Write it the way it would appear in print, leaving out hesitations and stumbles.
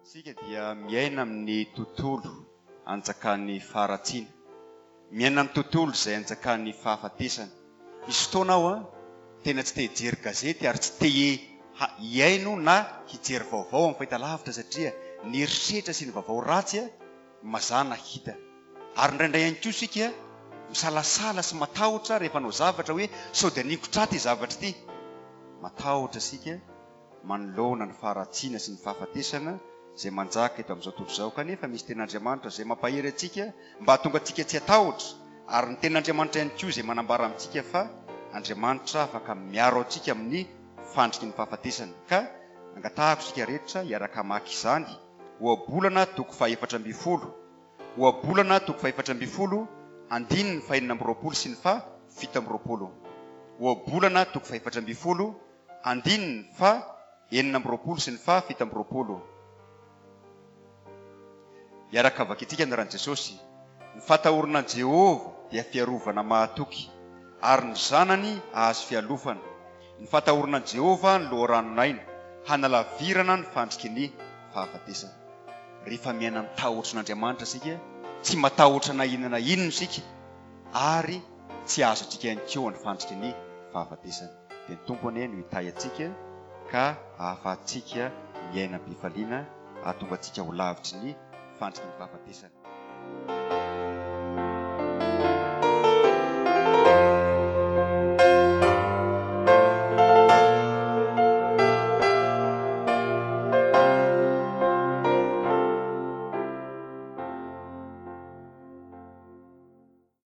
Sika dia miaina amin'ny tontolo anjakan'ny faharatsiana. Miaina amin'ny tontolo izay anjakan'ny fahafatesana. Misy fotoana aho tena tsy te hijery gazety ary tsy te hiaino na hijery vaovao amin'ny fahitalavitra satria ny eritreritra sy ny vaovao ratsy mazana hita. Ary indraindray ihany koa sika misalasala sy matahotra rehefa nao zavatra hoe sao dia nikotra ty zavatra ity. Matahotra sika manoloana ny faharatsiana sy ny fahafatesana izay manjaka eto amin'izao tontolo izao. Kanefa misy ten'Andriamanitra izay mampahery antsika mba hahatonga antsika tsy hatahotra, ary ny ten'Andriamanitra ihany koa izay manambara amintsika fa Andriamanitra afaka miaro antsika amin'ny fandriky ny fahafatesana. Ka angatahako sika rehetra hiaraka mamaky izany. Ohabolana toko faha-efatra amby folo. Ohabolana toko faha-efatra amby folo, andininy faha-enina amby roapolo sy ny faha-fito amby roapolo. Ohabolana toko faha-efatra amby folo, andininy faha-enina amby roapolo sy ny faha-fito amby roapolo. Hiaraka vakintsika ny ran'i Jesosy. Ny fatahorana Jehovah dia fiarovana mahatoky, ary ny zanany ahazo fialofana. Ny fatahorana Jehovah ny loharanon-aina, hanalavirana ny fandriky ny fahafatesana. Rehefa miaina mitahotra n'Andriamanitra sika, tsy matahotra na inona na inona sika, ary tsy azo antsika ihany koa ny fandriky ny fahafatesana. Dia ny tompony no hitay antsika ka ahafahantsika miaina am-pifaliana, ahatonga antsika ho lavitry ny fandriky ny fahafatesana.